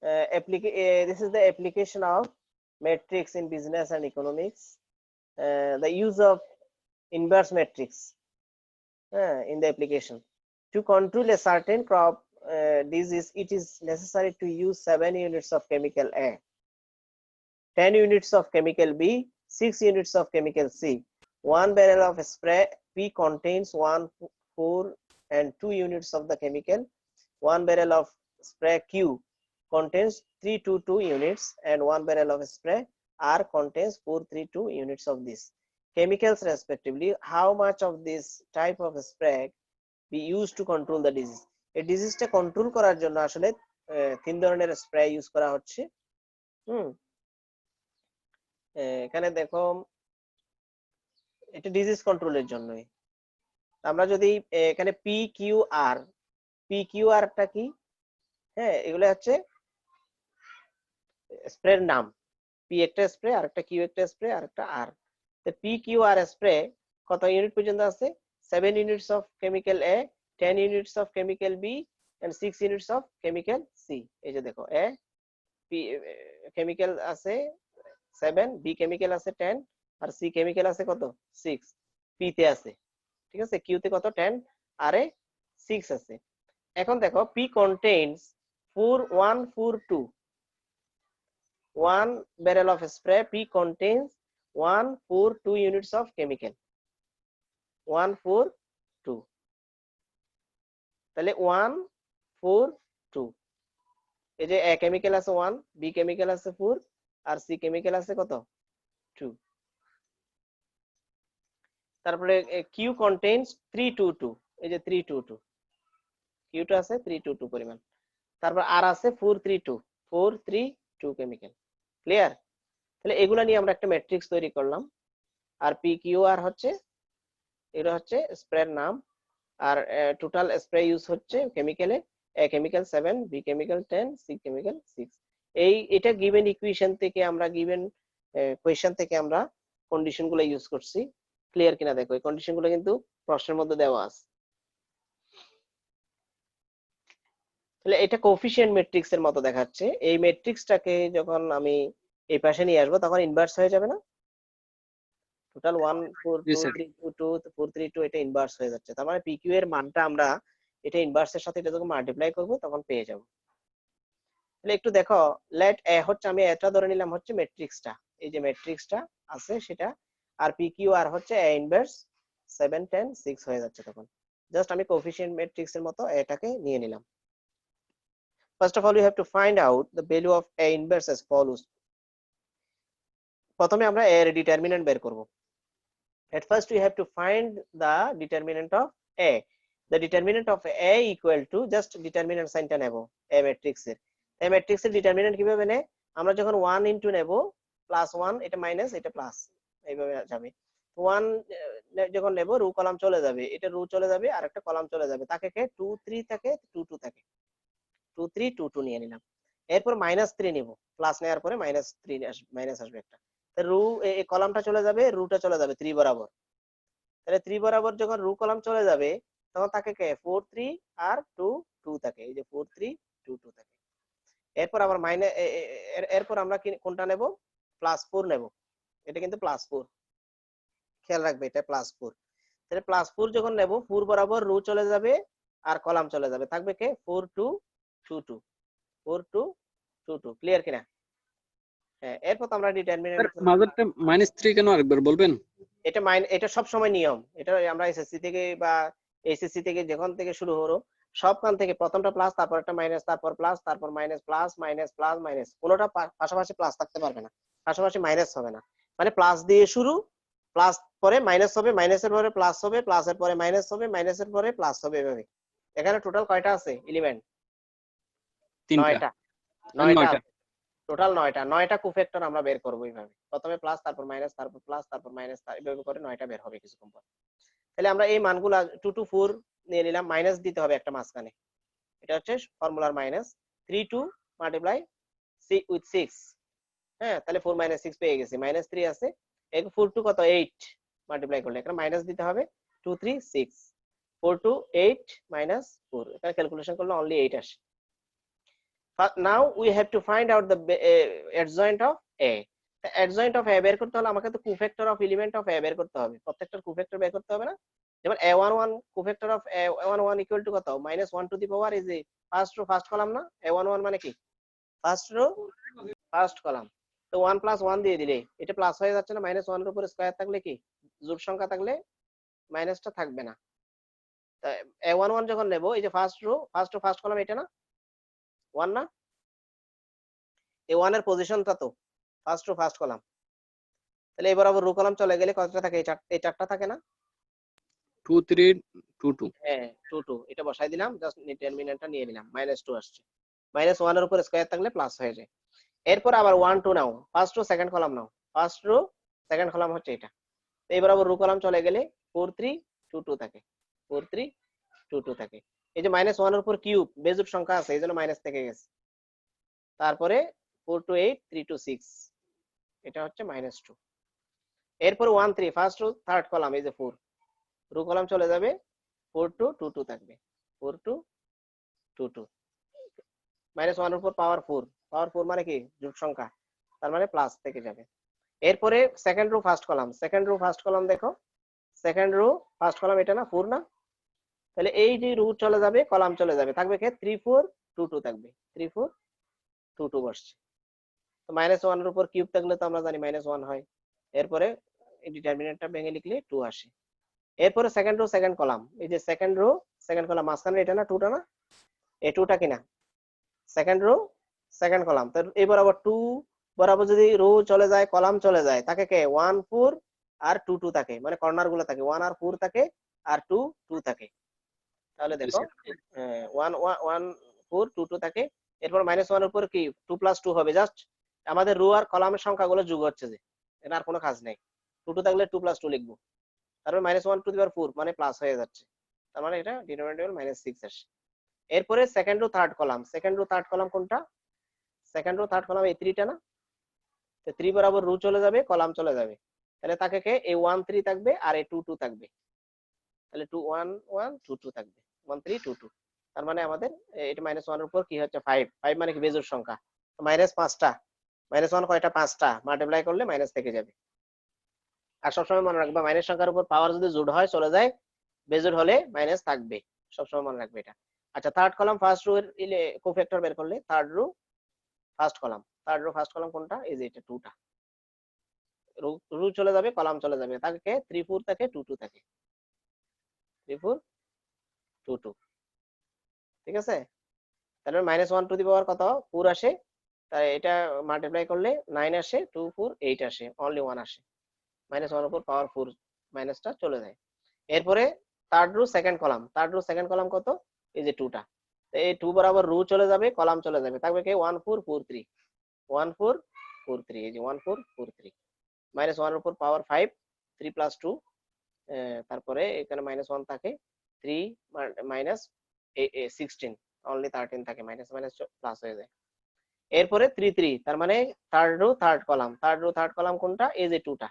This is the application of matrix in business and economics. The use of inverse matrix in the application. To control a certain crop disease, it is necessary to use 7 units of chemical A, 10 units of chemical B, 6 units of chemical C. 1 barrel of spray P contains 1, 4 and 2 units of the chemical. 1 barrel of spray Q contains 322 units and 1 barrel of spray R contains 432 units of this chemicals respectively. How much of this type of spray be used to control the disease? এই ডিজিজটা control করার জন্য আসলে তিন ধরনের spray use করা হচ্ছে। এখানে দেখো এটা ডিজিজ কন্ট্রোলের জন্যই। আমরা যদি এখানে PQR টা কি, হ্যাঁ এগুলো হচ্ছে স্প্রের নাম। পি একটা স্প্রে, আর একটা কিউ একটা স্প্রে, আর একটা আর। তো PQR স্প্রে কত ইউনিট পর্যন্ত আছে? 7 units of chemical A, 10 units of chemical B and 6 units of chemical C. এই যে দেখো A chemical আছে 7, B chemical আছে 10 আর C chemical আছে কত? 6। P তে আছে, ঠিক আছে, Q তে কত? 10 আর A 6 আছে। এখন দেখো P contains 4142, 1 barrel of spray P contains 142 units of chemical, 142, তাহলে 142। এই যে A chemical আছে 1, B chemical আছে 4 আর C chemical আছে কত? 2। তারপরে Q contains 322, এই যে 322, Q টা আছে 322 পরিমাণ। তারপর R আছে 432 কেমিক্যাল। ক্লিয়ার? তাহলে এগুলা নিয়ে আমরা একটা ম্যাট্রিক্স তৈরি করলাম। আর PQR হচ্ছে, এটা হচ্ছে স্প্রের নাম, আর টোটাল স্প্রে ইউজ হচ্ছে কেমিক্যালে A chemical 7, B chemical 10, C chemical 6। এটা গিভেন ইকুয়েশন থেকে আমরা গিভেন কোয়েশ্চেন থেকে আমরা কন্ডিশন গুলো ইউজ করছি। ক্লিয়ার কিনা দেখো, এই কন্ডিশন গুলো কিন্তু প্রশ্নের মধ্যে দেওয়া আছে। তাহলে এটা কোএফিশিয়েন্ট ম্যাট্রিক্স এর মতো দেখাচ্ছে। এই ম্যাট্রিক্সটাকে যখন আমি এই পাশে নিয়ে আসবো তখন ইনভার্স হয়ে যাবে না? টোটাল 1 4 2 3 2 2 4 3 2 এটা ইনভার্স হয়ে যাচ্ছে। তার মানে PQ এর মানটা আমরা এটা ইনভার্সের সাথে এটা যখন মাল্টিপ্লাই করব তখন পেয়ে যাব। তাহলে একটু দেখো, লেট A হচ্ছে, আমি এটা ধরে নিলাম হচ্ছে ম্যাট্রিক্সটা, এই যে ম্যাট্রিক্সটা আছে সেটা, আর PQR হচ্ছে A ইনভার্স 7 10 6 হয়ে যাচ্ছে। তখন জাস্ট আমি কোএফিশিয়েন্ট ম্যাট্রিক্সের মতো এটাকে নিয়ে নিলাম। First of all, you have to find out the value of A inverse as follows. প্রথমে আমরা A এর ডিটারমিনেন্ট বের করব। At first we have to find the determinant of A. The determinant of A equal to, just determinant সাইনটা নেব A matrix এর। এই ম্যাট্রিক্সের determinant কিভাবে নেয়? আমরা যখন 1 ইনটু নেব +1, এটা মাইনাস এটা প্লাস, এইভাবে যাবে। 1 যখন নেব রো কলাম চলে যাবে, এটা রো চলে যাবে আর একটা কলাম চলে যাবে, তাকে 2 3 থাকে 2 2 থাকে, 2 3 2 2 নিয়ে নিলাম। এরপর -3 নিব, প্লাস নেওয়ার পরে -3 মাইনাস আসবে একটা, রো এই কলামটা চলে যাবে, রুটা চলে যাবে 3 বরাবর। তাহলে 3 বরাবর যখন রো কলাম চলে যাবে তখন তাকে 4 3 আর 2 2 থাকে, এই যে 4 3 2 2 থাকে। এরপর আবার এরপর আমরা কোনটা নেব? +4 নেব, এটা কিন্তু +4, খেয়াল রাখবে এটা +4। তাহলে +4 যখন নেব 4 বরাবর রো চলে যাবে আর কলাম চলে যাবে, থাকবে 4 2 2 2, 4 2 2 2। ক্লিয়ার কিনা? হ্যাঁ, এরপর আমরা ডিটারমিনেন্ট মাঝেরটা -3 কেন আরেকবার বলবেন? এটা সব সময় নিয়ম, এটা আমরা এসএসসি থেকে বা এইচএসসি থেকে যখন থেকে শুরু হলো সবখান থেকে প্রথমটা প্লাস, তারপর একটা মাইনাস, তারপর প্লাস, তারপর minus, plus minus plus minus, কোনোটা পাশাপাশি প্লাস থাকতে পারবে না, পাশাপাশি মাইনাস হবে না। মানে প্লাস দিয়ে শুরু, প্লাস পরে মাইনাস হবে, মাইনাসের পরে প্লাস হবে, প্লাসের পরে মাইনাস হবে, মাইনাসের পরে প্লাস হবে, এভাবে। এখানে টোটাল কয়টা আছে এলিমেন্ট? 9টা। 9টা টোটাল, 9টা কোফ্যাক্টর আমরা বের করব এইভাবে, প্রথমে প্লাস, তারপর মাইনাস, তারপর প্লাস, তারপর মাইনাস, এইভাবে করে 9টা বের হবে কিছুক্ষণ পর। তাহলে আমরা এই মানগুলো 2 to 4 নিয়ে নিলাম, মাইনাস দিতে হবে একটা মাঝখানে, এটা হচ্ছে ফর্মুলার মাইনাস। 3 2 মাল্টিপ্লাই উইথ 6, হ্যাঁ, তাহলে 4 - 6 পেয়ে গেছি, -3 আছে, এই 4 2 কত 8 মাল্টিপ্লাই করলে এখানে মাইনাস দিতে হবে, 2 3 6, 4 2 8 - 4, এটা ক্যালকুলেশন করলে অনলি 8 আসে। Now we have to find out the adjoint of A. The adjoint of A বের করতে হলে আমাকে তো cofactor of element of A বের করতে হবে, প্রত্যেকটার cofactor বের করতে হবে না? যেমন a11 cofactor of a11 equal to কত, -1 to the power is a first row first column না? a11 মানে কি ফার্স্ট রো ফার্স্ট কলাম। তো 1 + 1 দিয়ে দিলে এটা প্লাস হয়ে যাচ্ছে না? -1 এর উপর স্কয়ার থাকলে কি জোড় সংখ্যা থাকলে মাইনাসটা থাকবে না। তা a11 যখন নেব, এই যে ফার্স্ট রো ফার্স্ট কলাম এটা না 1 না? এই 1 এর পজিশনটা তো ফার্স্ট রো ফার্স্ট কলাম, তাহলে এবার আবার রো কলাম চলে গেলে কতটা থাকে? এই চারটা থাকে না? 2 3 2 2। হ্যাঁ 2 2 এটা বসাই দিলাম, জাস্ট ডিটারমিনেন্টটা নিয়ে নিলাম, -2 আসছে। -1 এর উপর স্কয়ার থাকলে প্লাস হয়ে যায়। এরপর আবার 1 2 নাও, ফার্স্ট রো সেকেন্ড কলাম নাও, ফার্স্ট রো সেকেন্ড কলাম হচ্ছে এটা। তো এবার আবার রো কলাম চলে গেলে 4 3 2 2 থাকে, 4 3 2 2 থাকে। এই যে -1 এর উপর কিউব বেজোড় সংখ্যা আছে, এইজন্য মাইনাস থেকে গেছে। তারপরে 4 2 8 3 2 6 এটা হচ্ছে -2। এরপর 1 3 ফার্স্ট রো থার্ড কলাম, এই যে 4 রো কলাম চলে যাবে, 4 2 2 2 থাকবে, 4 2 2 2। -1 এর উপর পাওয়ার 4 মানে কি জোড় সংখ্যা, তার মানে প্লাস থেকে যাবে। এরপরে সেকেন্ড রো ফার্স্ট কলাম দেখো, সেকেন্ড রো ফার্স্ট কলাম এটা না 4 না? তাহলে এই যে রো চলে যাবে, কলাম চলে যাবে, থাকবে কে 3 4 2 2 থাকবে, 3 4 2 2 বসছে। তো -1 এর উপর কিউব থাকলে তো আমরা জানি -1 হয়। এরপরে এই ডিটারমিনেন্টটা ভেঙে লিখলে 2 আসে। এরপরে সেকেন্ড রো সেকেন্ড কলাম, এই যে সেকেন্ড রো সেকেন্ড কলাম মাঝখানে এটা না 2টা না? এই 2টা কিনা সেকেন্ড রো সেকেন্ড কলাম। তো এবার আবার 2 বরাবর যদি রো চলে যায় কলাম চলে যায়, তাকে কে 1 4 আর 2 2 থাকে, মানে কর্নার গুলো থাকে 1 আর 4 থাকে আর 2 2 থাকে। তাহলে দেখো 1 1 4 2 2 থাকে। এরপর -1 এর উপর কি 2 + 2 হবে, জাস্ট আমাদের রো আর কলামের সংখ্যাগুলো যোগ হচ্ছে, যে এটা আর কোনো কাজ নেই। 2 2 থাকলে 2 + 2 লিখবো, তারপর -1 টু দি পাওয়ার 4 মানে প্লাস হয়ে যাচ্ছে, তার মানে এটা ডিনোমিনেটর -6 আসে। এরপরে সেকেন্ড রো থার্ড কলাম কোনটা? সেকেন্ড রো থার্ড কলাম এই 3টা না? তো 3 বরাবর রো চলে যাবে, কলাম চলে যাবে, তাহলে তাকে কে এই 1 3 থাকবে আর এই 2 2 থাকবে, তাহলে 2 1 1 2 2 থাকবে, 1 3 2 2। তার মানে আমাদের এটা -1 এর উপর কি হচ্ছে 5 5 মানে কি বেজোড় সংখ্যা, -5টা -1 কয়টা 5টা মাল্টিপ্লাই করলে মাইনাস থেকে যাবে। আর সবসময় মনে রাখবা মাইনাস সংখ্যার উপর পাওয়ার যদি জোড় হয় চলে যায়, বেজোড় হলে মাইনাস থাকবে, সবসময় মনে রাখবে এটা। আচ্ছা থার্ড কলাম ফার্স্ট রো এর কোফ্যাক্টর বের করলে থার্ড রো ফার্স্ট কলাম কোনটা? এই যে এটা 2টা, রো চলে যাবে কলাম চলে যাবে, তাকে 3 4 থাকে 2 2 থাকে, 3 4 2 2। ঠিক আছে? তাহলে -1 টু দি পাওয়ার কত 4 আসে, তাই এটা মাল্টিপ্লাই করলে 9 আসে, 2 4 8 আসে, অনলি 1 আসে। -1 এর উপর পাওয়ার 4 মাইনাসটা চলে যায়। এরপরে থার্ড রো সেকেন্ড কলাম কত? এই যে 2টা, এই 2 বরাবর রো চলে যাবে কলাম চলে যাবে, থাকবে কি 1 4 4 3 1 4 4 3, এই যে 1 4 4 3। -1 এর উপর পাওয়ার 5 3 + 2, তারপরে এখানে -1 থাকে 3 -16 অনলি 13 থাকে, মাইনাস মাইনাস প্লাস হয়ে যায়। এরপরে 3 3, তার মানে থার্ড রো থার্ড কলাম কোনটা? এই যে 2টা,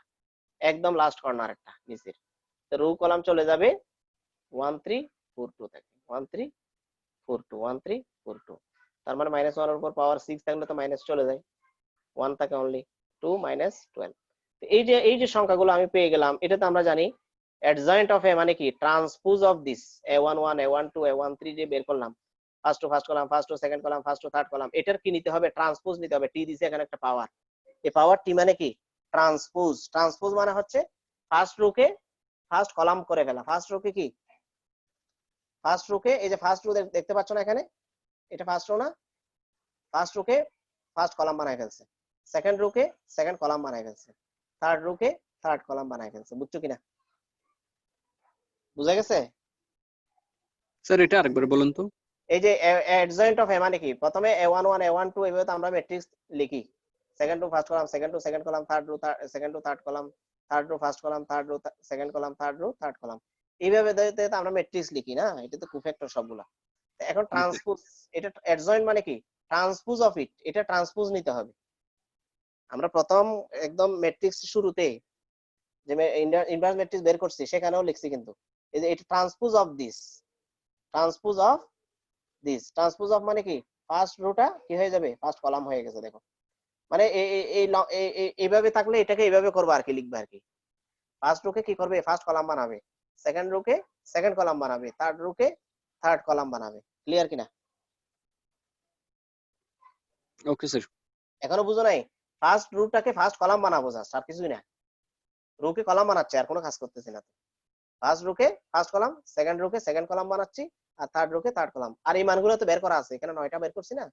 একদম লাস্ট কর্নার একটা নিচের, তো রো কলাম চলে যাবে 1 3 4 2 থাকে, 1 3 4 2 1 3 4 2। তার মানে -1 এর উপর পাওয়ার 6 থাকলে তো মাইনাস চলে যায়, 1 থাকে অনলি 2 -12। তো এই যে সংখ্যাগুলো আমি পেয়ে গেলাম, এটা তো আমরা জানি অ্যাডজয়েন্ট অফ এ মানে কি transpose of this a11 a12 a13 যে বের করলাম, first to first column, first to second column, first to third column, এটার কি নিতে হবে? ট্রান্সপোজ নিতে হবে। টি দিছে এখানে একটা পাওয়ার, এই পাওয়ার টি মানে কি ট্রান্সপোজ মানে হচ্ছে ফার্স্ট রোকে ফার্স্ট কলাম করে ফেলা। ফার্স্ট রোকে এই যে ফার্স্ট রো দেখতে পাচ্ছ না এখানে, এটা ফার্স্ট রো না? ফার্স্ট রোকে ফার্স্ট কলাম বানায় ফেলছে, সেকেন্ড রোকে সেকেন্ড কলাম বানায় ফেলছে, থার্ড রোকে থার্ড কলাম বানায় ফেলছে। বুঝছো কিনা? বুঝা গেছে? স্যার এটা আরেকবার বলুন তো। এই যে অ্যাডজয়েন্ট অফ এ মানে কি, প্রথমে a11 a12 এইভাবে তো আমরা ম্যাট্রিক্স লিখি, second rho first column, second rho second column, third rho second rho third column, third rho first column, third rho second column, third rho third column, এইভাবে তো আমরা ম্যাট্রিক্স লিখি না? এটা তো কোফ্যাক্টর সবগুলা। এখন ট্রান্সপোজ, এটা অ্যাডজয়েন্ট মানে কি ট্রান্সপোজ অফ ইট, এটা ট্রান্সপোজ নিতে হবে। আমরা প্রথম একদম ম্যাট্রিক্স শুরুতে যে ইনভার্স ম্যাট্রিক্স বের করছি সেখানেও লিখছি, কিন্তু এই যে এটা transpose of this, transpose of মানে কি ফার্স্ট রোটা কি হয়ে যাবে, ফার্স্ট কলাম হয়ে গেছে। দেখো মানে এইভাবে থাকলে এটাকে এইভাবে করবো আর কি, লিখবে আর কি। ফার্স্ট রোকে কি করবে, ফার্স্ট কলাম বানাবে, সেকেন্ড রোকে সেকেন্ড কলাম বানাবে, থার্ড রোকে থার্ড কলাম বানাবে। ক্লিয়ার কিনা? Okay sir. এখনো বুঝো নাই? ফার্স্ট রোটাকে ফার্স্ট কলাম বানাবো জাস্ট, আর কিছুই না। রোকে কলাম বানাচ্ছে, আর কোনো কাজ করতেছি না। ফার্স্ট রোকে ফার্স্ট কলাম, সেকেন্ড রোকে সেকেন্ড কলাম বানাচ্ছি, আর থার্ড রোকে থার্ড কলাম। আর এই মানগুলো তো বের করা আছে, এখানে 9টা বের করছি না।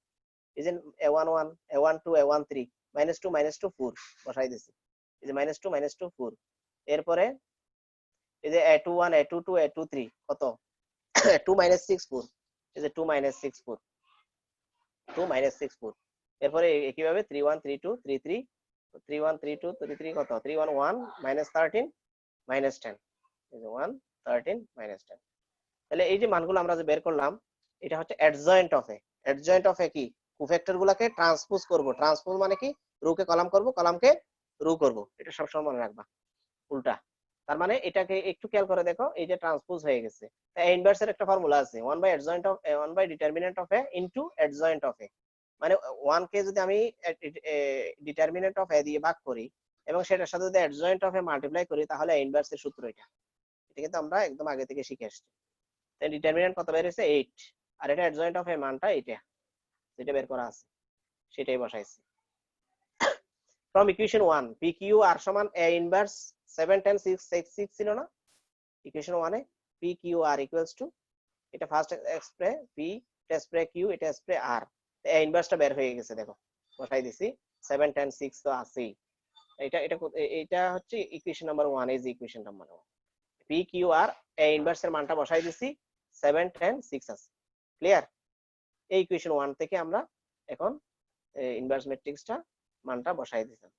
এই যে a11 a12 a13 -2 -2 4 বসাই দিছি। এই যে -2 4। এরপরে এই যে a21 a22 a23 কত 2 -6 4। এই যে 2 -6 4 2 -6 4। এরপরে একইভাবে 31 32 33 31 32 33 কত 311 -13 -10। এই যে 1 13 -10। তাহলে এই যে মানগুলো আমরা যে বের করলাম, এটা হচ্ছে adjoint of A. Adjoint of A কি, কোফ্যাক্টর গুলাকে ট্রান্সপোজ করব। ট্রান্সপোজ মানে কি, রোকে কলাম করব, কলামকে রো করব। এটা সবসময় মনে রাখবা, উল্টা। তার মানে এটাকে একটু খেয়াল করে দেখো, এই যে ট্রান্সপোজ হয়ে গেছে। তাই ইনভার্সের একটা ফর্মুলা আছে, 1 by determinant of A into adjoint of A. মানে 1 কে যদি আমি ডিটারমিনেন্ট অফ এ দিয়ে ভাগ করি এবং সেটার সাথে যদি অ্যাডজয়েন্ট অফ এ মাল্টিপ্লাই করি, তাহলে ইনভার্সের সূত্র এটা। এটা কিন্তু আমরা একদম আগে থেকে শিখে আসছি। তাই ডিটারমিনেন্ট কত বের হয়েছে 8, আর এটা অ্যাডজয়েন্ট অফ এ মানটা এটা যেটা বের করা আছে সেটাই বসাইছি। ফ্রম ইকুয়েশন 1 PQ আর সমান A ইনভার্স 7 10 6 6 ছিল না equation 1 A, PQR equals to, এটা ফার্স্ট এক্সপ্রে P, এটা এক্সপ্রে Q, এটা এক্সপ্রে R। A ইনভার্সটা বের হয়ে গেছে, দেখো বসাই দিছি। 7 10 6 তো আছেই। এটা এটা এটা হচ্ছে ইকুয়েশন নাম্বার 1, এই যে ইকুয়েশন নাম্বার 1 PQR A ইনভার্সের মানটা বসাই দিছি, 7 10 6 আছে। ক্লিয়ার? এই ইকুয়েশন 1 থেকে আমরা এখন ইনভার্স ম্যাট্রিক্সটা মানটা বসাই দিলাম।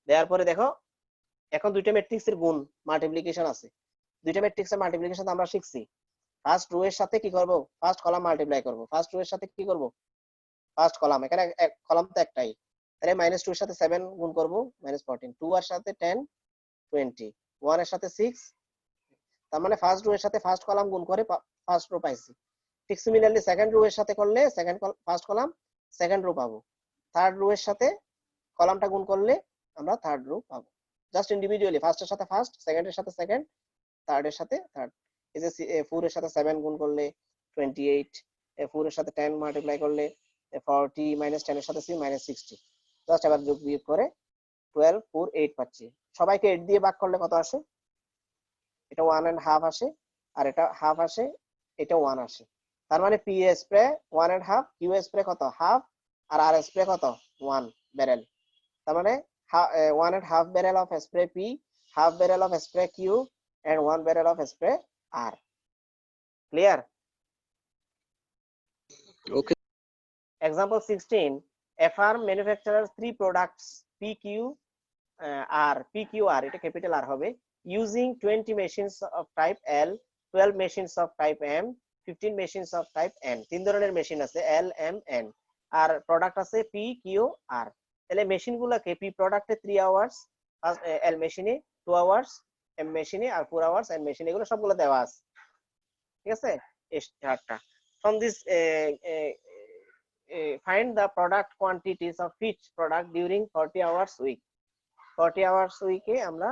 দেওয়ার পরে দেখো এখন দুইটা ম্যাট্রিক্সের গুণ মাল্টিপ্লিকেশন আছে। দুইটা ম্যাট্রিক্সের মাল্টিপ্লিকেশন আমরা শিখছি। ফার্স্ট রো এর সাথে কি করব, ফার্স্ট কলাম মাল্টিপ্লাই করব। ফার্স্ট রো এর সাথে কি করব, ফার্স্ট কলাম, এখানে এক কলাম তো একটাই, তাহলে -2 এর সাথে 7 গুণ করব, -14, 2 এর সাথে 10 20, 1 এর সাথে 6। তার মানে ফার্স্ট রো এর সাথে ফার্স্ট কলাম গুণ করে ফার্স্ট রো পাইছি। ঠিক সিমিলারলি সেকেন্ড রো এর সাথে করলে second first column second rho পাবো। থার্ড রো এর সাথে কলামটা গুণ করলে আমরা থার্ড রো পাবো। জাস্ট ইন্ডিভিজুয়ালি ফার্স্টের সাথে ফার্স্ট, সেকেন্ডের সাথে সেকেন্ড, থার্ডের সাথে থার্ড। এই যে 4 এর সাথে 7 গুণ করলে 28, 4 এর সাথে 10 মাল্টিপ্লাই করলে 40, -10 এর সাথে 60। জাস্ট আবার যোগ বিয়োগ করে 12 4 8 পাচ্ছি। সবাইকে 8 দিয়ে ভাগ করলে কত আসে, এটা 1.5 আসে, আর এটা হাফ আসে, এটা 1 আসে। তার মানে পি স্প্রে 1.5, কিউ স্প্রে কত হাফ, আর আর স্প্রে কত 1 ব্যারেল। তার মানে 1.5 barrel of spray P, half barrel of spray Q, and 1 barrel of spray R. Clear? Okay Example 16. A firm manufactures 3 products PQR, এটা capital R হবে, using 20 machines of type L, 12 machines of type M, 15 machines of type N. তিন ধরনের machine আছে L, M, N, আর product আছে PQR। তাহলে machine গুলাকে P প্রোডাক্টে 3 hours, L মেশিনে 2 আওয়ার্স, M মেশিনে আর 4 আওয়ার্স, N মেশিনে, এগুলো সবগুলো দেওয়া আছে। ঠিক আছে? এই চারটা। From this find the product quantities of each product during 40 hours week. 40 hours week এ আমরা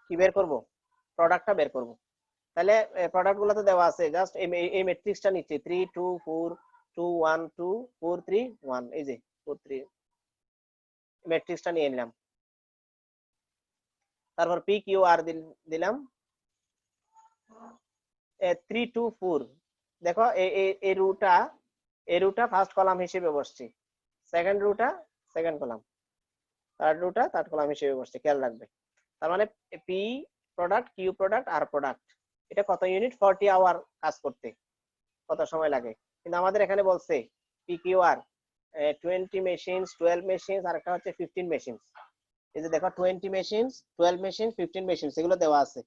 কি বের করব, প্রোডাক্টটা বের করব। তাহলে প্রোডাক্ট গুলো তো দেওয়া আছে, জাস্ট এই ম্যাট্রিক্সটা নিচ্ছি 3 2 4 2 1 2 4 3 1, এই যে 4 3 ম্যাট্রিক্সটা নিয়ে নিলাম। তারপর পি কিউ আর দিলাম 3 2 4। দেখো এই রুটা ফার্স্ট কলাম হিসেবে বসছে, সেকেন্ড রুটা সেকেন্ড কলাম, থার্ড রুটা থার্ড কলাম হিসেবে বসছে, খেয়াল রাখবে। তার মানে P product, Q product, R product, এটা কত ইউনিট 40 আওয়ার কাজ করতে কত সময় লাগে। কিন্তু আমাদের এখানে বলছে পি কিউ আর 20 মেশিনস, 12 মেশিনস, আর একটা হচ্ছে 15 মেশিনস। এই যে দেখো 20 মেশিনস, 12 মেশিন, 15 মেশিনস, এগুলো দেওয়া আছে।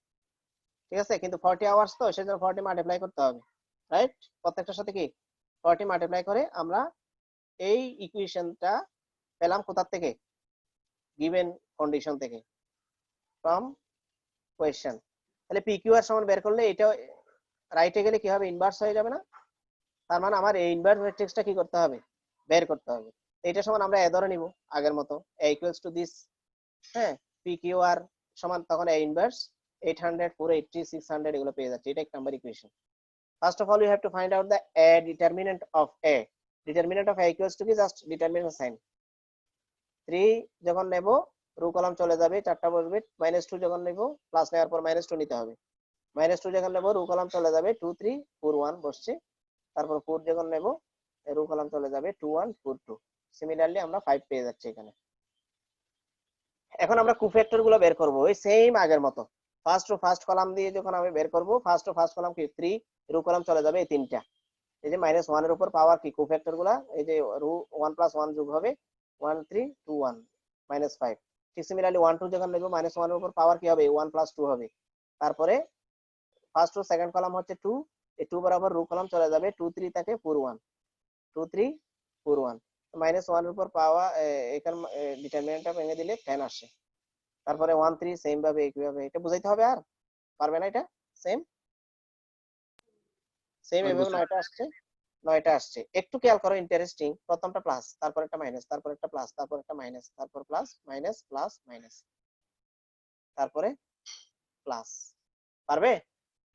ঠিক আছে, কিন্তু 40 আওয়ার্স তো, সেজন্য 40 মাল্টিপ্লাই করতে হবে, রাইট? প্রত্যেকটার সাথে কি 40 মাল্টিপ্লাই করে আমরা এই ইকুয়েশনটা পেলাম কোথা থেকে, গিভেন কন্ডিশন থেকে, ফ্রম কোয়েশ্চেন। তাহলে পি কিউ আর সমান বের করলে এটা রাইটে গেলে কি হবে, ইনভার্স হয়ে যাবে না? তার মানে আমার এই ইনভার্স ম্যাট্রিক্সটা কি করতে হবে, বের করতে হবে। এইটা সমান আমরা এ ধরে নিব আগের মতো, এ ইকুয়ালস টু দিস, হ্যাঁ, পি কিউ আর সমান তখন এ ইনভার্স 800 480 600 এগুলো পেয়ে যাচ্ছে। এটা এক number equation. First of all you have to find out the A determinant of A. Determinant of A equals to কি, জাস্ট ডিটারমিনেন্ট সাইন। 3 যখন নেব রো কলাম চলে যাবে, চারটা বসবে। -2 যখন নেব, প্লাস নেওয়ার পর -2 নিতে হবে। -2 যখন নেব রো কলাম চলে যাবে, 2 3 4 1 বসছে। তারপর 4 যখন নেব রো কলাম চলে যাবে 2 1 4 2। সিমিলারলি আমরা 5 পেয়ে যাচ্ছি এখানে। এখন আমরা কোফ্যাক্টর গুলো বের করব ওই সেম আগের মতো। ফার্স্ট কলাম দিয়ে যখন আমি বের করব, ফার্স্ট কলাম কি 3, রো কলাম চলে যাবে এই তিনটা। এই যে -1 এর উপর পাওয়ার কি কোফ্যাক্টর গুলা, এই যে রো 1 + 1 যোগ হবে 1 3 2 1 -5। ঠিক সিমিলারলি 1 2 যখন নেব, -1 এর উপর পাওয়ার কি হবে 1 + 2 হবে। তারপরে ফার্স্ট ও সেকেন্ড কলাম হচ্ছে 2, এই 2 বরাবর রো কলাম চলে যাবে 2 3 থেকে 4 1 2 3 4 1। -1 এর উপর পাওয়া এখানে ডিটারমিনেন্টটা ভেঙে দিলে 10 আসে। তারপরে 1 3 সেম ভাবে একইভাবে। এটা বুঝাইতে হবে, আর পারবে না? এটা সেম পারবো এভাবে স্যার। 9টা আসছে, 9টা আসছে। একটু খেয়াল করো, ইন্টারেস্টিং, প্রথমটা প্লাস, তারপর একটা মাইনাস, তারপর একটা প্লাস, তারপর একটা মাইনাস, তারপর প্লাস মাইনাস প্লাস মাইনাস, তারপরে প্লাস। পারবে?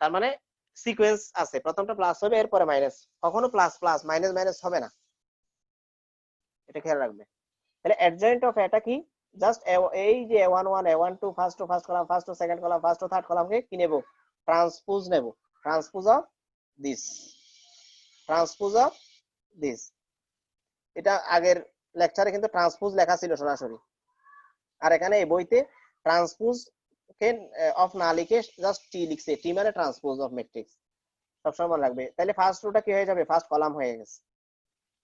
তার মানে সিকোয়েন্স আছে, প্রথমটা প্লাস হবে এরপরে মাইনাস, কখনো প্লাস প্লাস মাইনাস মাইনাস হবে না, এটা খেয়াল রাখবে। তাহলে অ্যাডজয়েন্ট অফ এটা কি, জাস্ট এই যে a1 1 a1 2 first column, first second column, first third কলামকে কি নেব, ট্রান্সপোজ নেব। Transpose of this, transpose of this. এটা আগের লেকচারে কিন্তু ট্রান্সপোজ লেখা ছিল সরাসরি, আর এখানে এই বইতে ট্রান্সপোজ কে অফ না লিখে জাস্ট টি লিখছে। টি মানে ট্রান্সপোজ অফ ম্যাট্রিক্স, সবসময় মনে রাখবে। তাহলে ফার্স্ট রোটা কি হয়ে যাবে, ফার্স্ট কলাম হয়ে গেছে।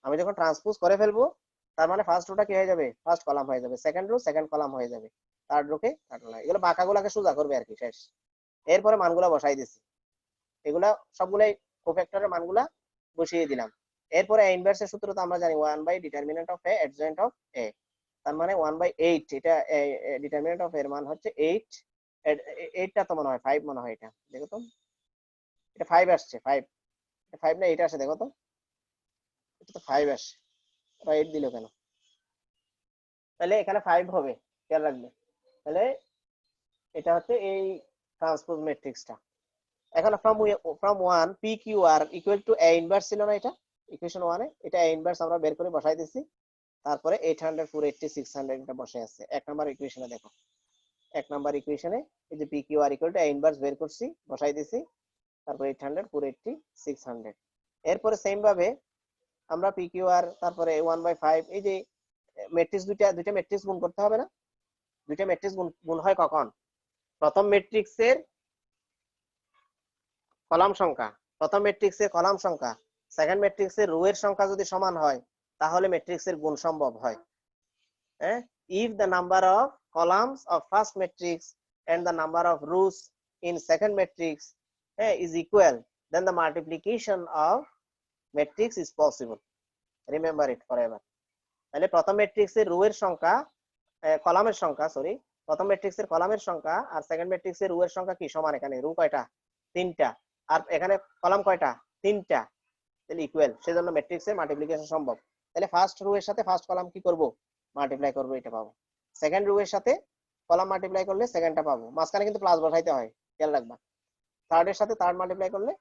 আমি যখন ট্রান্সপোজ করে ফেলবো, তার মানে ফার্স্ট রোটা কি হয়ে যাবে, ফার্স্ট কলাম হয়ে যাবে। সেকেন্ড রো সেকেন্ড কলাম হয়ে যাবে। থার্ড রোকে থার্ড কলাম। এগুলো বাঁকাগুলোকে সোজা করবে আর কি, শেষ। এরপরে মানগুলা বসাই দিছি, এগুলা সবগুলাই কোফ্যাক্টরের মানগুলা বসিয়ে দিলাম। এরপরে ইনভার্সের সূত্র তো আমরা জানি, 1/ডিটারমিনেন্ট of A adjoint of A. তার মানে 1/8, এটা ডিটারমিনেন্ট অফ এর মান হচ্ছে 8। 8টা তো মনে হয় 5 মনে হয়, এটা দেখো তো, এটা 5 আসছে, 5, 5 না 8 আসে, দেখো তো, এটা তো 5 আসে, 8 দিল কেন? তাহলে এখানে 5 হবে, খেয়াল রাখবে। তাহলে এটা হচ্ছে এই ট্রান্সপোজ ম্যাট্রিক্সটা। এখন from 1 P Q R equal to A inverse ছিল না, এটা ইকুয়েশন 1 এ, এটা এ ইনভার্স আমরা বের করে বসাই দিছি। তারপরে 800 480 600 এটা বসে আছে এক নাম্বার ইকুয়েশনে। দেখো এক নাম্বার ইকুয়েশনে এই যে P Q R equal to A inverse বের করছি, বসাই দিছি। তারপরে 800 480 600। এরপরে সেম ভাবে আমরা পি কিউ আর তারপরে 1/5, এই যে ম্যাট্রিক্স দুইটা ম্যাট্রিক্স গুণ করতে হবে না? দুইটা ম্যাট্রিক্স গুণ হয় কখন, প্রথম ম্যাট্রিক্সের কলাম সংখ্যা, প্রথম ম্যাট্রিক্সের কলাম সংখ্যা সেকেন্ড ম্যাট্রিক্সের রো এর সংখ্যা যদি সমান হয়, তাহলে ম্যাট্রিক্সের গুণ সম্ভব হয়। হ্যাঁ, if the number of columns of first matrix and the number of rows in second matrix is equal, then the multiplication of matrix is possible. Remember it forever. তাহলে প্রথম ম্যাট্রিক্সের রো এর সংখ্যা, কলামের সংখ্যা, সরি, প্রথম ম্যাট্রিক্সের কলামের সংখ্যা আর সেকেন্ড ম্যাট্রিক্সের রো এর সংখ্যা কি সমান? এখানে রো কয়টা, 3টা, আর এখানে কলাম কয়টা, 3টা, তাহলে ইকুয়াল, সেজন্য ম্যাট্রিক্সের মাল্টিপ্লিকেশন সম্ভব। তাহলে ফার্স্ট রো এর সাথে ফার্স্ট কলাম কি করব, মাল্টিপ্লাই করব, এটা পাবো। সেকেন্ড রো এর সাথে কলাম মাল্টিপ্লাই করলে সেকেন্ডটা পাবো, মাঝখানে কিন্তু প্লাস বসাইতে হয়, খেয়াল রাখবা। থার্ড এর সাথে থার্ড মাল্টিপ্লাই করলে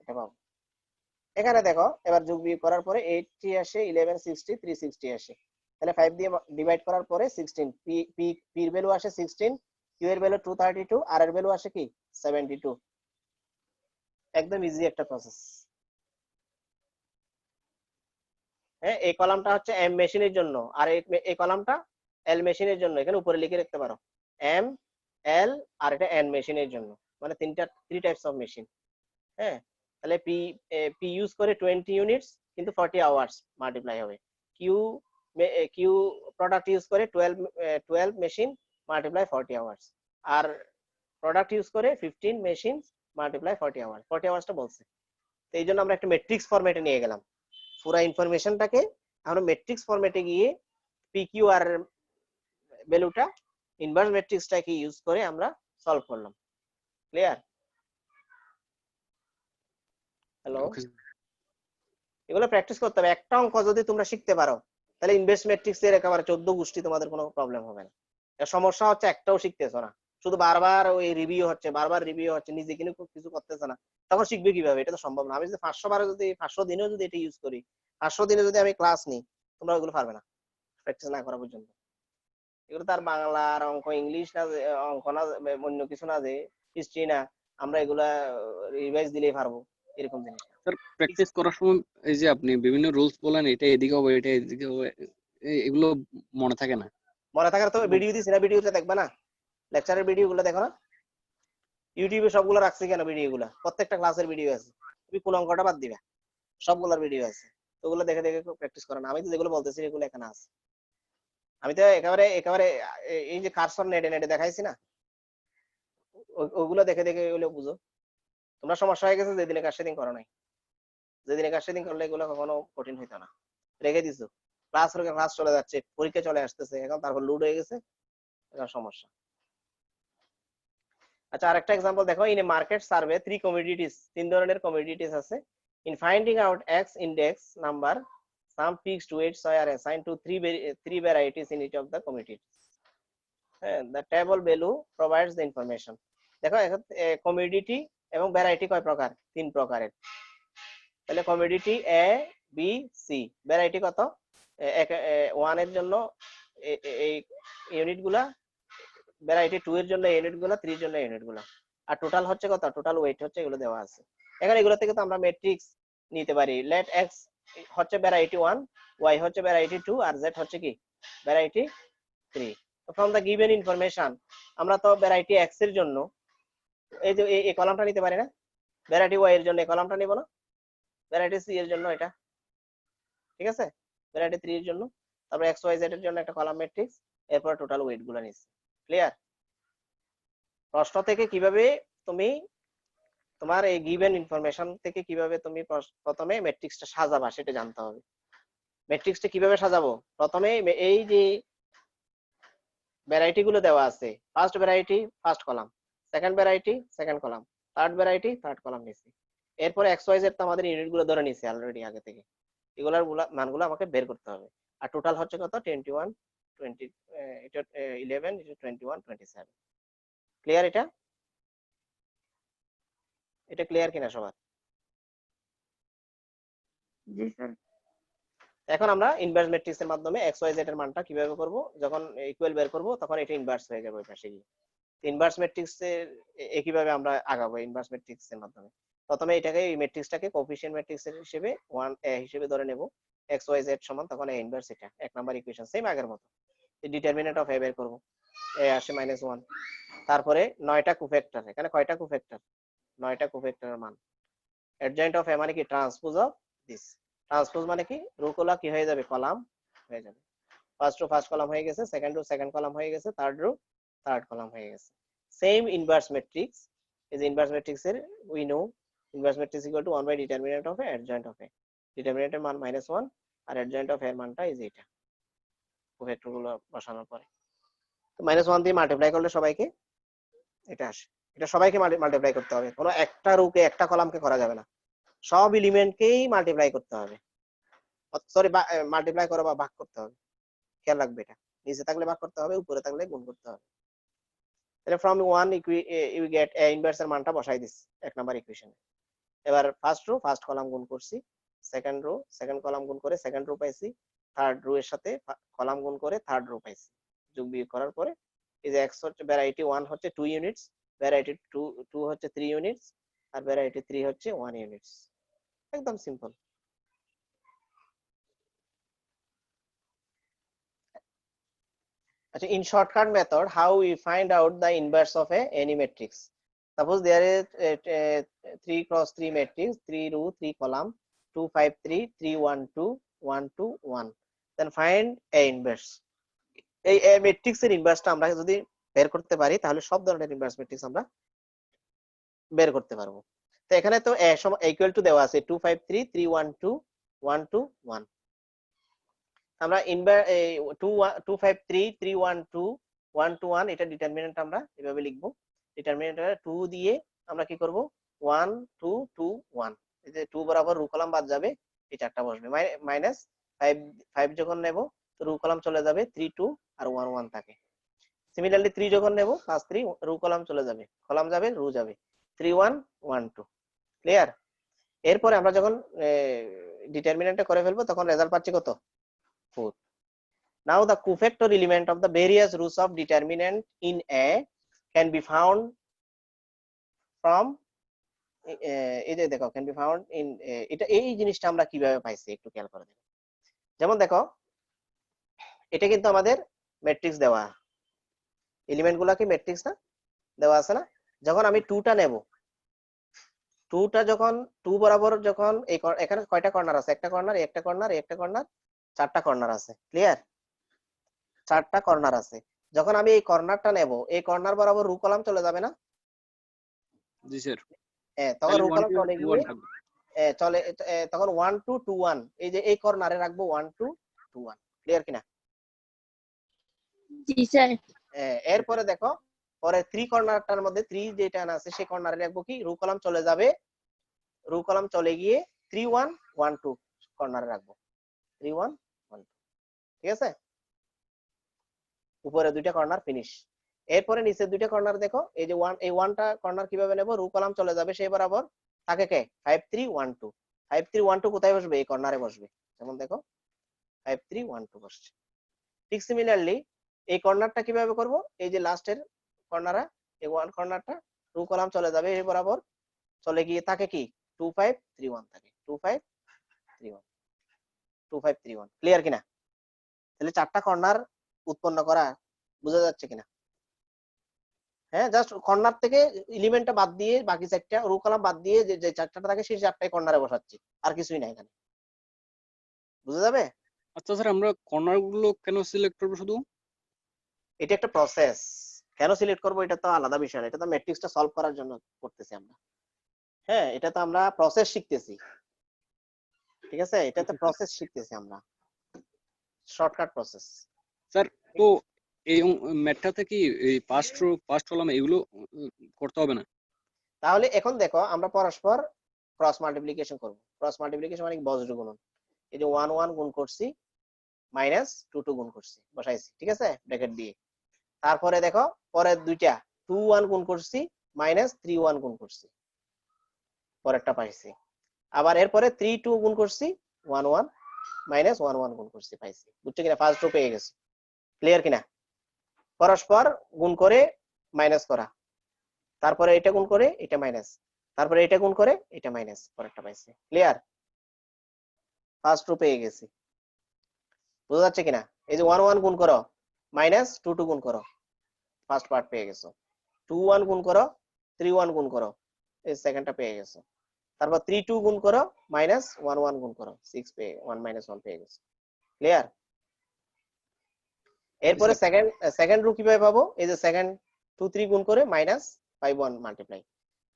এটা পাবো। এখানে দেখো এবার যোগ বিয়োগ করার পরে 80 আসে, 11 60 360 আসে। তাহলে 5 দিয়ে ডিভাইড করার পরে 16, পি এর ভ্যালু আসে 16, কিউ এর ভ্যালু 232, আর এর ভ্যালু আসে কি 72। একদম ইজি একটা প্রসেস। হ্যাঁ, এই কলামটা হচ্ছে এম মেশিনের জন্য, আর এই কলামটা এল মেশিনের জন্য। এখানে উপরে লিখে রাখতে পারো এম এল, আর এটা এন মেশিনের জন্য, মানে থ্রি টাইপস অফ মেশিন। হ্যাঁ, তাহলে পি পি ইউজ করে 20 ইউনিটস, কিন্তু 40 আওয়ার্স মাল্টিপ্লাই হবে। কিউ কিউ প্রোডাক্ট ইউজ করে 12 মেশিন মাল্টিপ্লাই 40 আওয়ার্স, আর প্রোডাক্ট ইউজ করে 15 মেশিন মাল্টিপ্লাই 40 আওয়ার্স। 40 আওয়ার্সটা বলছে, তো এই জন্য আমরা একটা ম্যাট্রিক্স ফরম্যাটে নিয়ে গেলাম পুরো ইনফরমেশনটাকে। আমরা ম্যাট্রিক্স ফরম্যাটে গিয়ে পি কিউ আর ভ্যালুটা ইনভার্স ম্যাট্রিক্সটাকে ইউজ করে আমরা সলভ করলাম। ক্লিয়ার? হ্যালো, ওকে এগুলো প্র্যাকটিস করতে হবে। একটা অঙ্ক যদি তোমরা শিখতে পারো তাহলে ইনভার্স ম্যাট্রিক্স এর একেবারে 14 গোষ্ঠী তোমাদের কোনো প্রবলেম হবে না। এর সমস্যা হচ্ছে একটাও শিখতেছো না, শুধু বারবার ওই রিভিউ হচ্ছে, বারবার রিভিউ হচ্ছে, নিজে কিন্তু কিছু করতেছে না, তখন শিখবে কিভাবে? এটা তো সম্ভব না। আমি যদি 500 বারে যদি 500 দিনেও যদি এটা ইউজ করি, 500 দিনে যদি আমি ক্লাস নিই, তোমরা ওইগুলো পারবে না প্র্যাকটিস না করা পর্যন্ত। এগুলো তার বাংলা আর অঙ্ক, ইংলিশ না, অঙ্ক না, অন্য কিছু না, যে হিস্ট্রি না, আমরা এগুলা রিভাইজ দিলেই পারবো এরকম জিনিস না। স্যার প্র্যাকটিস করার সময় এই যে আপনি বিভিন্ন রুলস বলেন, এটা এদিকে হবে, এটা এদিকে হবে, এগুলো মনে থাকে না। মনে থাকার তো ভিডিও দিছি না, ভিডিওটা দেখবা না, লেকচারের ভিডিও গুলো দেখো না, ইউটিউবে সবগুলো রাখছি কেন ভিডিও গুলা, প্রত্যেকটা ক্লাসের ভিডিও আছে, তুমি কোন অঙ্কটা বাদ দিবা, সবগুলোর ভিডিও আছে, তো ওগুলো দেখে দেখে প্র্যাকটিস করো না। আমি তো যেগুলো বলতেছি এগুলো এখানে আছে। আমি তো একেবারে একেবারে এই যে কারসর নেটে নেটে দেখাইছি না, ওগুলো দেখে দেখে এগুলো বুঝো। তোমরা সমস্যা হয়ে গেছে যেদিনে কাজ সেদিন করো নাই, যেদিনে কাজ সেদিন করলে এগুলো কখনো কঠিন হইতো না। রেখে দিছো, ক্লাস চলে যাচ্ছে, পরীক্ষা চলে আসতেছে, এখন তারপর লোড হয়ে গেছে, এখন সমস্যা। আচ্ছা, আরেকটা एग्जांपल দেখো, in a market survey three commodities, তিন ধরনের কমোডিটিস আছে। In finding out X index number, some fixed weights are assign to three varieties in each of the commodities. হ্যাঁ, the table value provides the information. দেখো এখন commodity এবং variety কয় প্রকার? তিন প্রকারের। তাহলে কমোডিটি এ, বি, সি, ভ্যারাইটি কত? 1 এর জন্য এই ইউনিট গুলা, ভ্যারাইটি 2 এর জন্য ইউনিট গুলা, 3 এর জন্য ইউনিট গুলা, আর টোটাল হচ্ছে কত? টোটাল ওয়েট হচ্ছে, এগুলো দেওয়া আছে। এখন এগুলো থেকে তো আমরা ম্যাট্রিক্স নিতে পারি। লেট এক্স হচ্ছে ভ্যারাইটি 1, ওয়াই হচ্ছে ভ্যারাইটি 2, আর জেড হচ্ছে কি? Variety 3। From the given information আমরা তো ভ্যারাইটি এক্স এর জন্য এই যে এই কলামটা নিতে পারি না, ভ্যারাইটি ওয়াই এর জন্য এই কলামটা নিব না, ভ্যারাইটি সি এর জন্য এটা, ঠিক আছে, ভ্যারাইটি 3 এর জন্য, তারপর এক্স ওয়াই জেড এর জন্য একটা কলাম ম্যাট্রিক্স, এরপর টোটাল ওয়েট গুলো নিচ্ছি। ক্লিয়ার? প্রশ্ন থেকে কিভাবে তুমি তোমার এই গিভেন ইনফরমেশন থেকে কিভাবে তুমি প্রথমে ম্যাট্রিক্সটা সাজাবা সেটা জানতে হবে। ম্যাট্রিক্সটা কিভাবে সাজাবো? প্রথমে এই যে ভ্যারাইটি গুলো দেওয়া আছে, first variety first column, second variety second column, third variety third column নিছি। এরপর এক্স ওয়াই জেড তো আমাদের ইউনিট গুলো ধরে নিছি অলরেডি আগে থেকে, এগুলার মানগুলো আমাকে বের করতে হবে। আর টোটাল হচ্ছে কত? 21, 20, এটা 11, এটা 21, 27। ক্লিয়ার? এটা এটা ক্লিয়ার কিনা সবার? জি স্যার। এখন আমরা ইনভার্স ম্যাট্রিক্স এর মাধ্যমে এক্স ওয়াই জেড এর মানটা কিভাবে করব, যখন ইকুয়াল বের করব তখন এটা ইনভার্স হয়ে যাবে ওই পাশে গিয়ে। ইনভার্স ম্যাট্রিক্স এর কিভাবে আমরা আগাবো ইনভার্স ম্যাট্রিক্স এর মাধ্যমে? প্রথমে এটাকে, এই ম্যাট্রিক্সটাকে কোএফিশিয়েন্ট ম্যাট্রিক্স এর হিসেবে 1 এ হিসেবে ধরে নেব, এক্স ওয়াই জেড সমান, তখন এ ইনভার্স, এটা এক নাম্বার ইকুয়েশন সেম আগের মতো। ডিটারমিনেন্ট অফ এ বের করব, এ আসে -1। তারপরে 9টা কোফ্যাক্টর, এখানে কয়টা কোফ্যাক্টর? 9টা কোফ্যাক্টরের মান। অ্যাডজয়েন্ট অফ এ মানে কি? Transpose of this. ট্রান্সপোজ মানে কি? রো গুলো কি হয়ে যাবে? কলাম হয়ে যাবে। ফার্স্ট রো ফার্স্ট কলাম হয়ে গেছে, সেকেন্ড রো সেকেন্ড কলাম হয়ে গেছে, থার্ড রো থার্ড কলাম হয়ে গেছে। Same inverse matrix, is inverse matrix এর we know inverse matrix equal to 1 by determinant of a adjoint of a, determinant এর মান -1 আর adjoint of a এর মানটা is এটা, ভেক্টর গুলো বসানোর পরে তো -1 দিয়ে মাল্টিপ্লাই করলে সবাইকে এটা আসে। এটা সবাইকে মাল্টিপ্লাই করতে হবে, কোনো একটা রোকে একটা কলামকে করা যাবে না, সব এলিমেন্টকেই মাল্টিপ্লাই করতে হবে। সরি, মাল্টিপ্লাই করে বা ভাগ করতে হবে, খেয়াল রাখবে এটা, নিচে থাকলে ভাগ করতে হবে, উপরে থাকলে গুণ করতে হবে। তাহলে from 1 you get A inverse এর মানটা বসাই দিস এক নাম্বার ইকুয়েশনে। এবার ফার্স্ট রো ফার্স্ট কলাম গুণ করছি, সেকেন্ড রো সেকেন্ড কলাম গুণ করে সেকেন্ড রো পাইছি, থার্ড রো এর সাথে কলাম গুণ করে থার্ড রো পাইছি। যোগ বিয়োগ করার পরে এই যে এক্স হচ্ছে ভ্যারাইটি 1 হচ্ছে 2 ইউনিটস, ভ্যারাইটি 2 হচ্ছে 3 ইউনিটস, আর ভ্যারাইটি 3 হচ্ছে 1 ইউনিটস। একদম সিম্পল। আচ্ছা, in shortcut method how we find out the inverse of any matrix? Suppose there is a 3 cross 3 matrix, 3 row 3 column, 2 5 3 3 1 2 1 2 1, then find a inverse. এই matrix এর ইনভার্সটা আমরা যদি বের করতে পারি তাহলে সব ধরনের ইনভার্স ম্যাট্রিক্স আমরা বের করতে পারবো। তো এখানে তো a সমান ইকুয়াল টু দেওয়া আছে 2 5 3 3 1 2 1 2 1, আমরা 2 5 3 3 1 2 1 2 1 এটা ডিটারমিনেন্ট আমরা এভাবে লিখবো। ডিটারমিনেন্টটা 2 দিয়ে আমরা কি করব? 1 2 2 1, এই যে 2 বরাবর রো কলাম বাদ যাবে, এই চারটা বসবে, মাইনাস 5 যখন নেব তো রো কলাম চলে যাবে 3 2 আর 1 1 থাকে। সিমিলারলি 3 যখন নেব প্লাস 3 রো কলাম চলে যাবে, কলাম যাবে রো যাবে, 3 1 1 2। ক্লিয়ার? এরপরে আমরা যখন ডিটারমিনেন্টটা করে ফেলবো তখন রেজাল্ট পাচ্ছি কত? 4। Now the cofactor element of the various roots of determinant in A can be found from এই যে দেখো can be found in এটা এই জিনিসটা আমরা কিভাবে পাইছি একটু খেয়াল করে দেখো। যেমন দেখো এটা কিন্তু আমাদের ম্যাট্রিক্স দেওয়া, এলিমেন্ট গুলা কি ম্যাট্রিক্স না দেওয়া আছে না? যখন আমি 2টা নেব, 2টা যখন 2 বরাবর যখন এখানে কয়টা কর্নার আছে? একটা কর্নার, একটা কর্নার, একটা কর্নার, 4টা কর্নার আছে। ক্লিয়ার? 4টা কর্নার আছে। যখন আমি এই কর্নারটা নেব, এই কর্নার বরাবর রো কলাম চলে যাবে না? জি স্যার। তখন তাহলে রো 1 কলাম 2 চলে 2 গিয়ে 1 থাকবে। চলে তখন 1 2 2 1, এই যে এই কর্নারে রাখবো 1 2 2 1। ক্লিয়ার কিনা? জি স্যার। এরপরে দেখো পরে 3 কর্নারটার মধ্যে 3 যেটা আছে সেই কর্নারে রাখবো কি রো কলাম চলে যাবে, রো কলাম চলে গিয়ে 3 1 1 2 কর্নারে রাখবো, 3 1 1 2। ঠিক আছে? উপরে দুইটা কর্নার ফিনিশ। এরপরে নিচে দুইটা কর্নার দেখো, এই যে 1, এই 1টা কর্নার কিভাবে নেব? রো কলাম চলে যাবে সেই বরাবর, তাকে কে 5 3 1 2, 5 3 1 2 কোথায় বসবে? এই কর্নারে বসবে। যেমন দেখো 5 3 1 2 বসছে। ঠিক সিমিলারলি এই কর্নারটা কিভাবে করব? এই যে লাস্টের কর্নারে এই 1 কর্নারটা রো কলাম চলে যাবে এই বরাবর, চলে গিয়ে তাকে কি 2 5 3 1 থাকে, 2 5 3 1, 2 5 3 1। ক্লিয়ার কিনা? তাহলে 4টা কর্নার উৎপন্ন করা বোঝা যাচ্ছে কিনা? হ্যাঁ, জাস্ট কর্নার থেকে এলিমেন্টটা বাদ দিয়ে বাকি 4টা রো কলাম বাদ দিয়ে যে 4টা থাকে সেই 4টাই কর্নারে বসাচ্ছি, আর কিছুই নাই এখানে। বুঝা যাবে? আচ্ছা স্যার, আমরা কর্নার গুলো কেন সিলেক্ট করব শুধু? এটা একটা প্রসেস, কেন সিলেক্ট করব এটা তো আলাদা বিষয়, এটা তো ম্যাট্রিক্সটা সলভ করার জন্য করতেছি আমরা। হ্যাঁ, এটা তো আমরা প্রসেস শিখতেছি। ঠিক আছে? এটা তো প্রসেস শিখতেছি আমরা, শর্টকাট প্রসেস। স্যার, তো এই ম্যাথটাতে কি এই ফার্স্ট রো ফার্স্ট কলাম এগুলো করতে হবে না? তাহলে এখন দেখো আমরা পরস্পর ক্রস মাল্টিপ্লিকেশন করব। ক্রস মাল্টিপ্লিকেশন মানে বজ্র গুণন। এই যে 1 1 গুণ করছি মাইনাস 2 2 গুণ করছি, বসাইছি। ঠিক আছে? ব্র্যাকেট দিয়ে। তারপরে দেখো পরের দুইটা 2 1 গুণ করছি মাইনাস 3 1 গুণ করছি, পরেরটা পাইছি। আবার এরপরে 3 2 গুণ করছি 1 1 মাইনাস 1 1 গুণ করছি, পাইছি। বুঝছো কিনা? ফার্স্ট রো পেয়ে গেছি। ক্লিয়ার কিনা? পরস্পর গুণ করে মাইনাস করা, তারপরে এটা গুণ করে এটা মাইনাস, তারপরে এটা গুণ করে এটা মাইনাস, পরেরটা পাইছি। ক্লিয়ার? ফার্স্ট রো পেয়ে গেছি। বুঝা যাচ্ছে কিনা? এই যে 1 1 গুণ করো মাইনাস 2 2 গুণ করো, ফার্স্ট পার্ট পেয়ে গেছো। 2 1 গুণ করো 3 1 গুণ করো, এই সেকেন্ডটা পেয়ে গেছো। তারপর 3 2 গুণ করো মাইনাস 1 1 গুণ করো, 6 পেয়ে 1 মাইনাস 1 পেয়ে গেছো। ক্লিয়ার? এরপরে সেকেন্ড রো কিভাবে পাবো? এই যে সেকেন্ড 2 3 গুণ করে minus 5 1 multiply,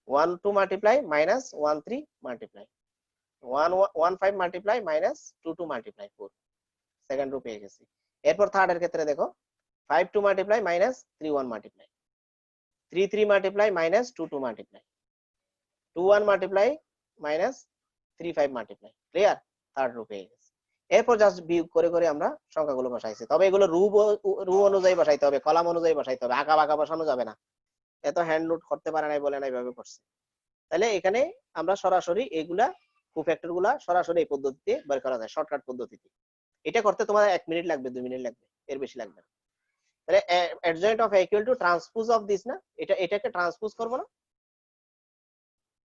1 2 multiply minus 1 3 multiply, 1 1 5 multiply minus 2 2 multiply 4, second rho পেয়ে গেছি। এরপর থার্ড এর ক্ষেত্রে দেখো 5 2 multiply minus 3 1 multiply, 3 3 multiply minus 2 2 multiply, 2 1 multiply minus 3 5 multiply. Clear? Third rho পেয়ে গেছি। এরপর জাস্ট বিয়োগ করে করে আমরা সংখ্যাগুলো বসাইছি। তবে এগুলো রো অনুযায়ী বসাইতে হবে, কলাম অনুযায়ী বসাইতে হবে, আঁকা বাঁকা বসানো যাবে না। এত হ্যান্ড নোট করতে পারে নাই বলে না এইভাবে করছে। তাহলে এখানে আমরা সরাসরি এগুলা কোফ্যাক্টর গুলা সরাসরি এই পদ্ধতিতে বের করা যায়, শর্টকাট পদ্ধতিতে। এটা করতে তোমার 1 মিনিট লাগবে, 2 মিনিট লাগবে, এর বেশি লাগবে না। তাহলে adjoint of equal to transpose of this না, এটাকে ট্রান্সপোজ করব না?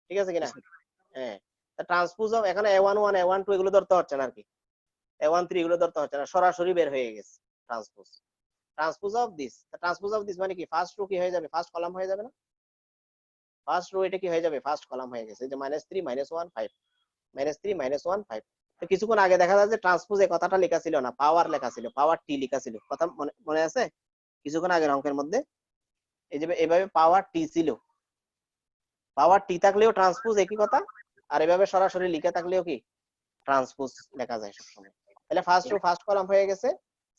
ঠিক আছে কিনা? হ্যাঁ, ট্রান্সপোজ অফ এখানে a1 1 a1 2 এগুলো ধরতে হচ্ছে না আর কি, a1 3 এগুলো ধরতে হচ্ছে না, সরাসরি বের হয়ে গেছে transpose. Transpose of this, transpose of this মানে কি ফার্স্ট রো কি হয়ে যাবে? ফার্স্ট কলাম হয়ে যাবে না? ফার্স্ট রো এটা কি হয়ে যাবে? ফার্স্ট কলাম হয়ে গেছে। এই যে -3 -1 5, -3 -1 5। তো কিছুক্ষণ আগে দেখা যায় যে ট্রান্সপোজ এই কথাটা লেখা ছিল না, পাওয়ার লেখা ছিল, পাওয়ার টি লেখা ছিল। কথা মনে আছে? কিছুক্ষণ আগের অঙ্কের মধ্যে এই যে এভাবে পাওয়ার টি ছিল, পাওয়ার টি থাকলেও ট্রান্সপোজ একই কথা, আর এভাবে সরাসরি লিখে থাকলেও কি ট্রান্সপোজ লেখা যায় সবসময়। তাহলে ফার্স্ট রো ফার্স্ট কলাম হয়ে গেছে,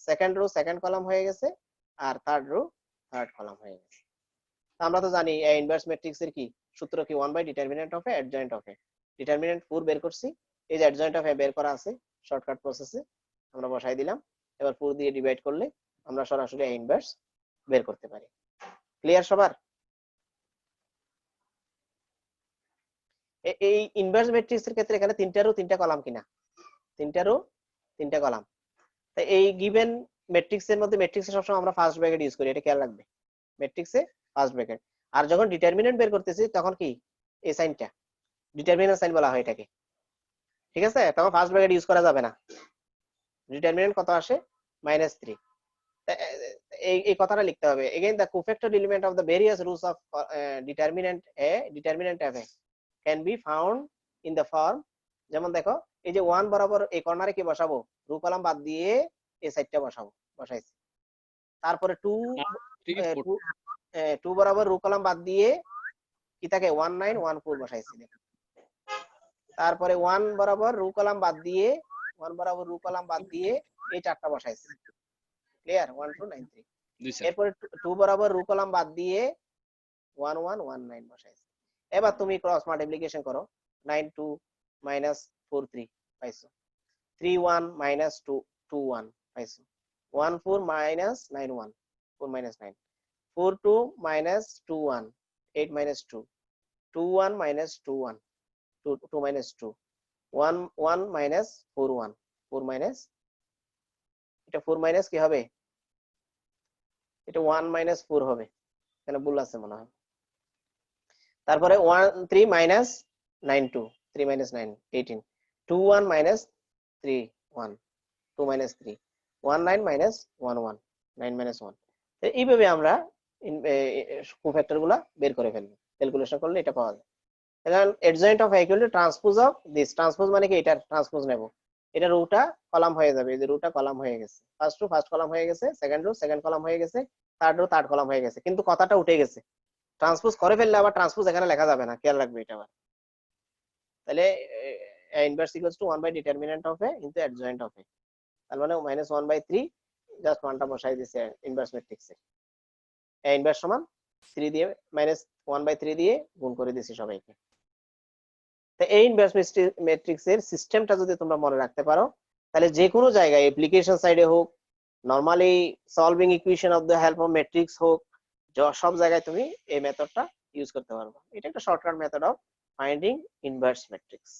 সেকেন্ড রো সেকেন্ড কলাম হয়ে গেছে, আর থার্ড রো থার্ড কলাম হয়ে গেছে। আমরা তো জানি এই ইনভার্স ম্যাট্রিক্স এর কি সূত্র কি? 1 by determinant of A adjoint of A. Determinant 4 বের করছি, এই যে অ্যাডজয়েন্ট অফ এ বের করা আছে শর্টকাট প্রসেসে, আমরা বসাই দিলাম। এবার 4 দিয়ে ডিভাইড করলে আমরা সরাসরি এ ইনভার্স বের করতে পারি। ক্লিয়ার সবার? এই ইনভার্স ম্যাট্রিক্সের ক্ষেত্রে এখানে তিনটারও তিনটা কলাম কিনা, তিনটারও তিনটা কলাম। তাই এই গিভেন ম্যাট্রিক্সের মধ্যে ম্যাট্রিক্সে সবসময় আমরা ফার্স্ট ব্র্যাকেট ইউজ করি, এটা খেয়াল রাখবে। ম্যাট্রিক্সে ফার্স্ট ব্র্যাকেট। আর যখন ডিটারমিনেন্ট বের করতেছি তখন কি এই সাইনটা ডিটারমিনেন্ট সাইন বলা হয় এটাকে, ঠিক আছে? তখন ফার্স্ট ব্র্যাকেট ইউজ করা যাবে না। ডিটারমিনেন্ট কত আসে? -3। এই কথাটা লিখতে হবে। Again the cofactor element of the various roots of determinant A, determinant F A can be found in the form. যেমন দেখো এই যে 1 বরাবর এই কর্নারে কি বসাবো? রু কলাম বাদ দিয়ে এই সাইডটা বসাবো, বসাইছি। তারপরে 2 বরাবর রু কলাম বাদ দিয়ে কি থাকে? 1914 বসাইছি। তারপরে 1 বরাবর রু কলাম বাদ দিয়ে এই চারটা বসাইছি। ক্লিয়ার? 1 2 9 3। এরপরে 2 বরাবর রু কলাম বাদ দিয়ে 1119 বসাইছি। এবার তুমি ক্রস মাল্টিপ্লিকেশন করো। 9 2 4 3 পাইছো। 3 1 2 2 1 পাইছো। 1 4 9 1 4 9 4 2 2 1 8 2 2 1 2 1 2 2 2 1 1 4 1 4 মাইনাস, এটা 4 মাইনাস কি হবে? এটা 1 4 হবে, এখানে ভুল আছে মনে হয়। তারপরে 1 3 9 2 3 9 18 2 1 3 1 2 3 1 9 1 1 9 1। এইভাবে আমরা কোফ্যাক্টর গুলা বের করে ফেলবো, ক্যালকুলেশন করলে এটা পাওয়া যায়। এখন adjoint of equal to transpose of this. Transpose মানে কি? এটার ট্রান্সপোজ নেব। এটা রোটা কলাম হয়ে যাবে। এই যে রোটা কলাম হয়ে গেছে, ফার্স্ট রো ফার্স্ট কলাম হয়ে গেছে, সেকেন্ড রো সেকেন্ড কলাম হয়ে গেছে, থার্ড রো থার্ড কলাম হয়ে গেছে, কিন্তু কথাটা উঠে গেছে। ট্রান্সপোজ করে ফেললে আবার ট্রান্সপোজ এখানে লেখা যাবে না, খেয়াল রাখবে এটা আবার। তাহলে inverse equals to 1 by determinant of A into adjoint of A. তার মানে -1/3 জাস্ট ওয়ানটা বসাই দিয়েছে ইনভার্স ম্যাট্রিক্সে। এ ইনভার্স সমান 3 দিয়ে -1/3 দিয়ে গুণ করে দিয়েছি সবাইকে। তো এই ইনভার্স ম্যাট্রিক্সের সিস্টেমটা যদি তোমরা মনে রাখতে পারো, তাহলে যে কোনো জায়গায় অ্যাপ্লিকেশন সাইডে হোক, normally solving equation of the help of matrix হোক, সব জায়গায় তুমি এই মেথডটা ইউজ করতে পারবে। এটা একটা shortcut method of finding inverse matrix.